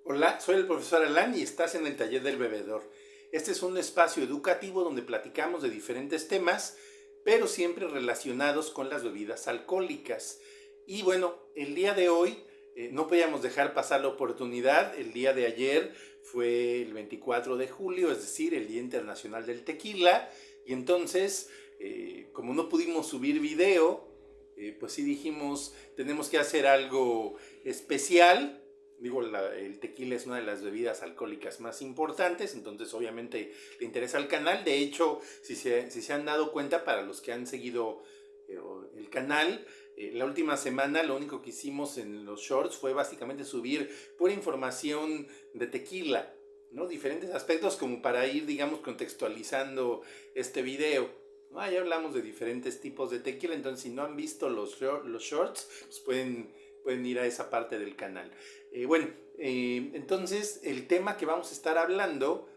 Hola, soy el profesor Alan y estás en el taller del bebedor. Este es un espacio educativo donde platicamos de diferentes temas, pero siempre relacionados con las bebidas alcohólicas. Y bueno, el día de hoy no podíamos dejar pasar la oportunidad. El día de ayer fue el 24 de julio, es decir, el Día Internacional del Tequila. Y entonces, como no pudimos subir video, pues sí dijimos, tenemos que hacer algo especial. Digo, el tequila es una de las bebidas alcohólicas más importantes, entonces obviamente le interesa al canal. De hecho, si se han dado cuenta, para los que han seguido el canal, la última semana lo único que hicimos en los shorts fue básicamente subir pura información de tequila, ¿no? Diferentes aspectos como para ir, digamos, contextualizando este video. Ya hablamos de diferentes tipos de tequila, entonces si no han visto los shorts, pues pueden ir a esa parte del canal. Entonces el tema que vamos a estar hablando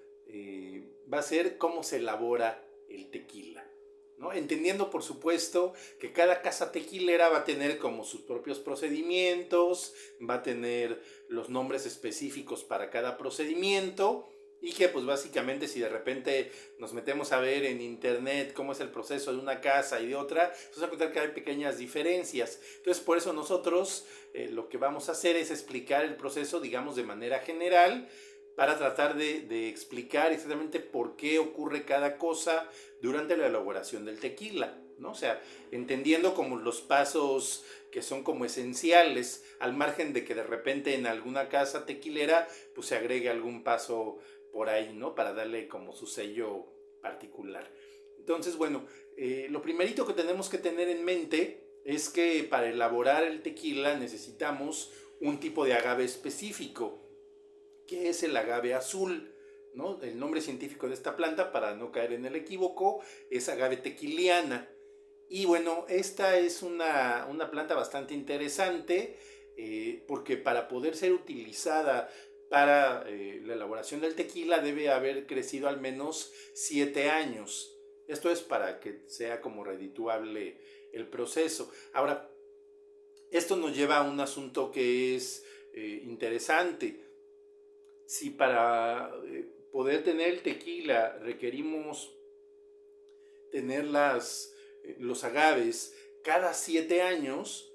va a ser cómo se elabora el tequila, ¿no? Entendiendo, por supuesto, que cada casa tequilera va a tener como sus propios procedimientos, va a tener los nombres específicos para cada procedimiento. Y que pues básicamente si de repente nos metemos a ver en internet cómo es el proceso de una casa y de otra, pues vamos a encontrar que hay pequeñas diferencias. Entonces por eso nosotros lo que vamos a hacer es explicar el proceso, digamos, de manera general, para tratar de explicar exactamente por qué ocurre cada cosa durante la elaboración del tequila, ¿no? O sea, entendiendo como los pasos que son como esenciales, al margen de que de repente en alguna casa tequilera pues se agregue algún paso por ahí, ¿no? Para darle como su sello particular. Entonces, bueno, lo primerito que tenemos que tener en mente es que para elaborar el tequila necesitamos un tipo de agave específico, que es el agave azul, ¿no? El nombre científico de esta planta, para no caer en el equívoco, es agave tequiliana. Y bueno, esta es una planta bastante interesante porque para poder ser utilizada para la elaboración del tequila debe haber crecido al menos 7 años. Esto es para que sea como redituable el proceso. Ahora, esto nos lleva a un asunto que es interesante. Si para poder tener el tequila requerimos tener los agaves cada 7 años,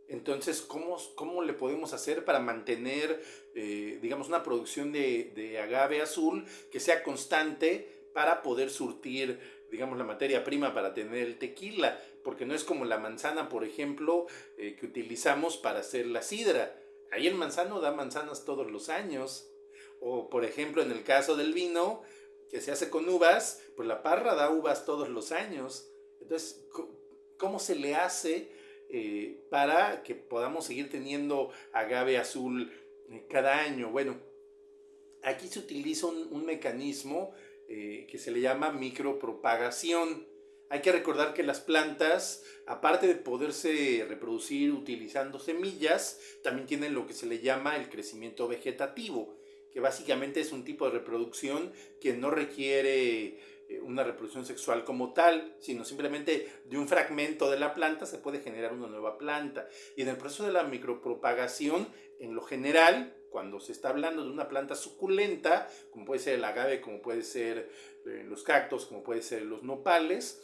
entonces, ¿cómo le podemos hacer para mantener, digamos, una producción de agave azul que sea constante para poder surtir, digamos, la materia prima para tener el tequila? Porque no es como la manzana, por ejemplo, que utilizamos para hacer la sidra. Ahí el manzano da manzanas todos los años. O, por ejemplo, en el caso del vino, que se hace con uvas, pues la parra da uvas todos los años. Entonces, ¿cómo se le hace para que podamos seguir teniendo agave azul cada año? Bueno, aquí se utiliza un mecanismo que se le llama micropropagación. Hay que recordar que las plantas, aparte de poderse reproducir utilizando semillas, también tienen lo que se le llama el crecimiento vegetativo, que básicamente es un tipo de reproducción que no requiere una reproducción sexual como tal, sino simplemente de un fragmento de la planta se puede generar una nueva planta. Y en el proceso de la micropropagación, en lo general, cuando se está hablando de una planta suculenta, como puede ser el agave, como puede ser los cactos, como puede ser los nopales,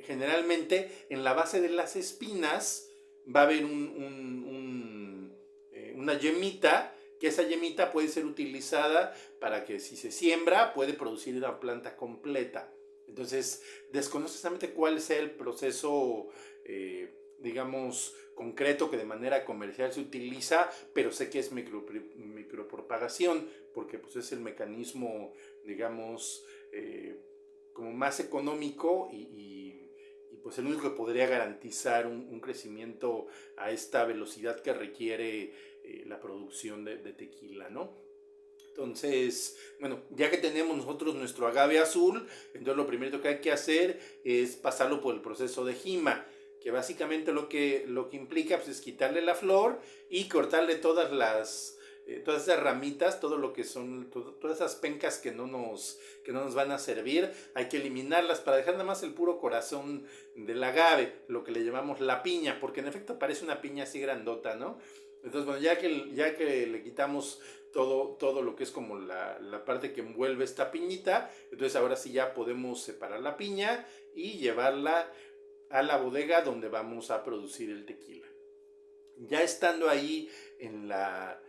generalmente en la base de las espinas va a haber una yemita, que esa yemita puede ser utilizada para que si se siembra puede producir una planta completa. Entonces, desconozco exactamente cuál sea el proceso, digamos, concreto que de manera comercial se utiliza, pero sé que es micropropagación, porque pues es el mecanismo, digamos, como más económico y pues el único que podría garantizar un crecimiento a esta velocidad que requiere la producción de tequila, ¿no? Entonces, bueno, ya que tenemos nosotros nuestro agave azul, entonces lo primero que hay que hacer es pasarlo por el proceso de jima, que básicamente lo que implica pues, es quitarle la flor y cortarle todas esas ramitas, todo lo que son, todas esas pencas que no nos van a servir, hay que eliminarlas para dejar nada más el puro corazón del agave, lo que le llamamos la piña, porque en efecto parece una piña así grandota, ¿no? Entonces, bueno, ya que le quitamos todo lo que es como la parte que envuelve esta piñita, entonces ahora sí ya podemos separar la piña y llevarla a la bodega donde vamos a producir el tequila. Ya estando ahí en la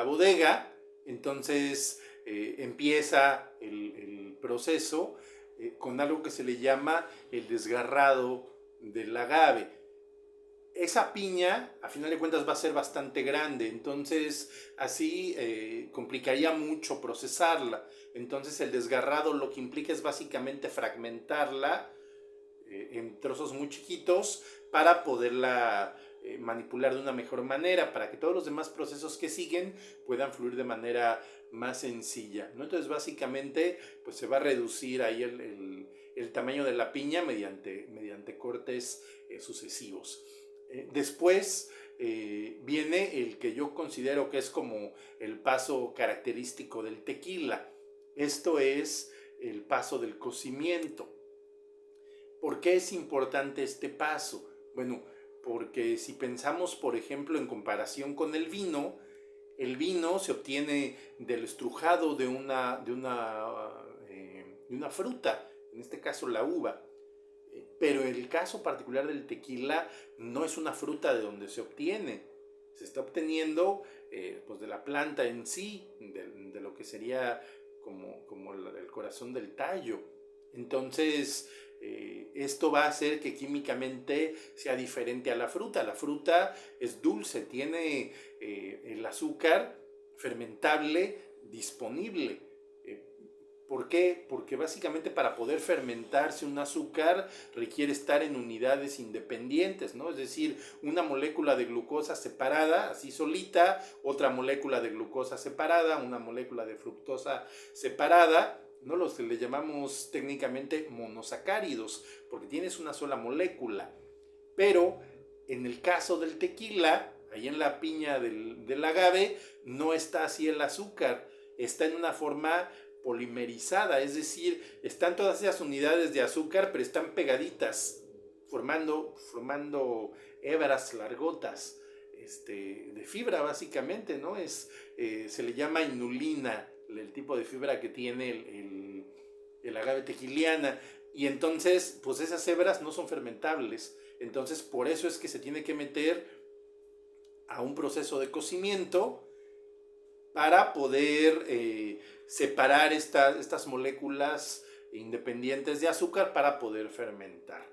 bodega, entonces empieza el proceso con algo que se le llama el desgarrado del agave. Esa piña, a final de cuentas, va a ser bastante grande, entonces así complicaría mucho procesarla. Entonces el desgarrado lo que implica es básicamente fragmentarla en trozos muy chiquitos para poderla manipular de una mejor manera, para que todos los demás procesos que siguen puedan fluir de manera más sencilla, ¿no? Entonces básicamente pues se va a reducir ahí el tamaño de la piña mediante cortes sucesivos. Después viene el que yo considero que es como el paso característico del tequila. Esto es el paso del cocimiento. ¿Por qué es importante este paso? Bueno, porque si pensamos, por ejemplo, en comparación con el vino se obtiene del estrujado de una fruta, en este caso la uva. Pero el caso particular del tequila no es una fruta de donde se obtiene, se está obteniendo pues de la planta en sí, de lo que sería como el corazón del tallo. Entonces, esto va a hacer que químicamente sea diferente a la fruta. La fruta es dulce, tiene el azúcar fermentable disponible. ¿Por qué? Porque básicamente para poder fermentarse un azúcar requiere estar en unidades independientes, ¿no? Es decir, una molécula de glucosa separada, así solita, otra molécula de glucosa separada, una molécula de fructosa separada, ¿no? Los que le llamamos técnicamente monosacáridos, porque tienes una sola molécula. Pero en el caso del tequila, ahí en la piña del agave, no está así el azúcar, está en una forma polimerizada, es decir, están todas esas unidades de azúcar, pero están pegaditas, formando hebras largotas de fibra, básicamente, ¿no? Se le llama inulina, el tipo de fibra que tiene el agave tequiliana, y entonces, pues esas hebras no son fermentables, entonces por eso es que se tiene que meter a un proceso de cocimiento para poder separar estas moléculas independientes de azúcar para poder fermentar,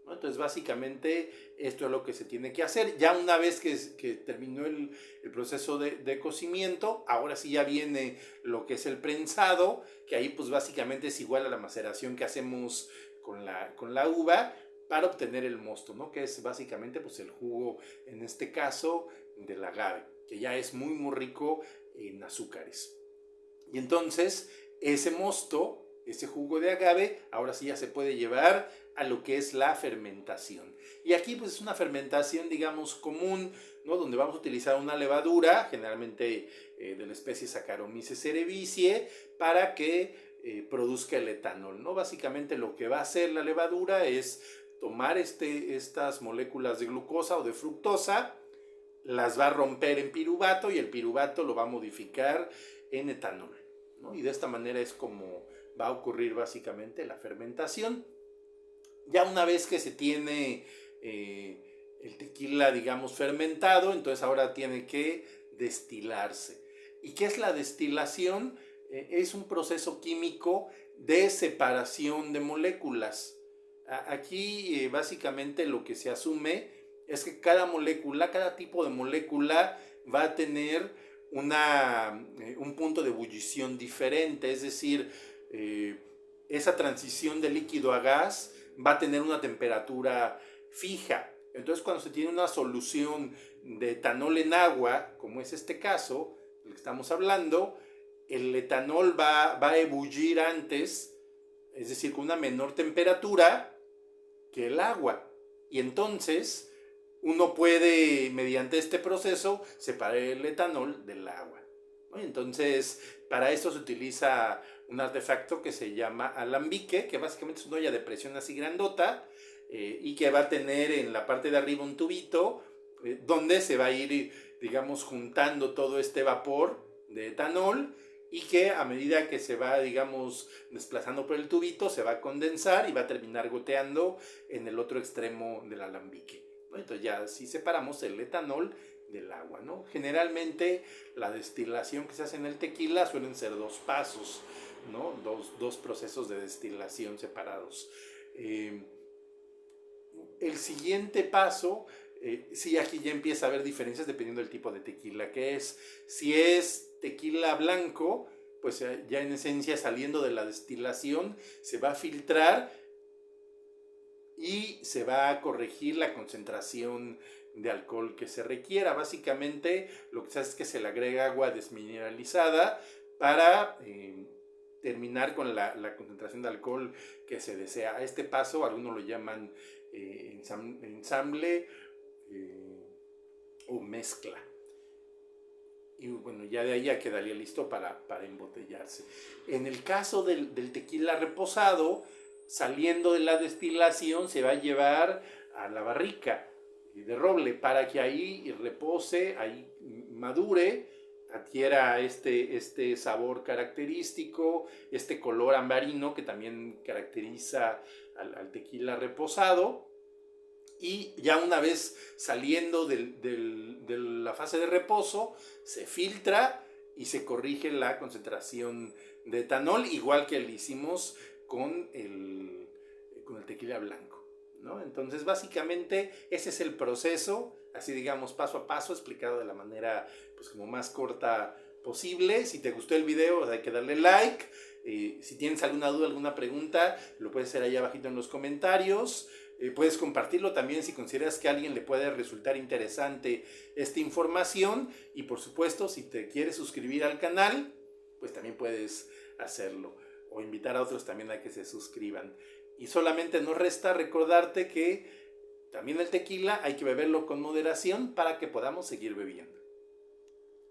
¿no? Entonces básicamente esto es lo que se tiene que hacer. Ya una vez que terminó el proceso de cocimiento, ahora sí ya viene lo que es el prensado, que ahí pues básicamente es igual a la maceración que hacemos con la uva para obtener el mosto, ¿no? Que es básicamente pues el jugo, en este caso, del agave, que ya es muy muy rico en azúcares. Y entonces ese mosto, ese jugo de agave, ahora sí ya se puede llevar a lo que es la fermentación. Y aquí pues es una fermentación, digamos, común, ¿no? Donde vamos a utilizar una levadura, generalmente de la especie Saccharomyces cerevisiae, para que produzca el etanol, ¿no? Básicamente lo que va a hacer la levadura es tomar estas moléculas de glucosa o de fructosa, las va a romper en piruvato y el piruvato lo va a modificar en etanol, ¿no? Y de esta manera es como va a ocurrir básicamente la fermentación. Ya una vez que se tiene el tequila, digamos, fermentado, entonces ahora tiene que destilarse. ¿Y qué es la destilación? Es un proceso químico de separación de moléculas. Aquí básicamente lo que se asume es que cada molécula, cada tipo de molécula va a tener un punto de ebullición diferente, es decir, esa transición de líquido a gas va a tener una temperatura fija. Entonces cuando se tiene una solución de etanol en agua, como es este caso, del que estamos hablando, el etanol va a ebullir antes, es decir, con una menor temperatura que el agua. Y entonces uno puede, mediante este proceso, separar el etanol del agua, ¿no? Entonces, para esto se utiliza un artefacto que se llama alambique, que básicamente es una olla de presión así grandota, y que va a tener en la parte de arriba un tubito donde se va a ir digamos, juntando todo este vapor de etanol y que a medida que se va, digamos, desplazando por el tubito, se va a condensar y va a terminar goteando en el otro extremo del alambique, ¿no? Entonces ya así separamos el etanol del agua, ¿no? Generalmente la destilación que se hace en el tequila suelen ser 2 pasos, ¿no? Dos procesos de destilación separados. El siguiente paso, sí, aquí ya empieza a haber diferencias dependiendo del tipo de tequila que es. Si es tequila blanco, pues ya en esencia saliendo de la destilación se va a filtrar y se va a corregir la concentración de alcohol que se requiera. Básicamente lo que se hace es que se le agrega agua desmineralizada para terminar con la concentración de alcohol que se desea. A este paso algunos lo llaman ensamble o mezcla. Y bueno, ya de ahí ya quedaría listo para embotellarse. En el caso del tequila reposado, saliendo de la destilación se va a llevar a la barrica de roble para que ahí repose, ahí madure, adquiera este sabor característico, este color ambarino que también caracteriza al tequila reposado. Y ya una vez saliendo de la fase de reposo, se filtra y se corrige la concentración de etanol, igual que lo hicimos con el tequila blanco, ¿no? Entonces, básicamente, ese es el proceso, así digamos, paso a paso, explicado de la manera pues, como más corta posible. Si te gustó el video, hay que darle like. Si tienes alguna duda, alguna pregunta, lo puedes hacer ahí abajito en los comentarios. Puedes compartirlo también si consideras que a alguien le puede resultar interesante esta información. Y por supuesto, si te quieres suscribir al canal, pues también puedes hacerlo. O invitar a otros también a que se suscriban. Y solamente nos resta recordarte que también el tequila hay que beberlo con moderación para que podamos seguir bebiendo.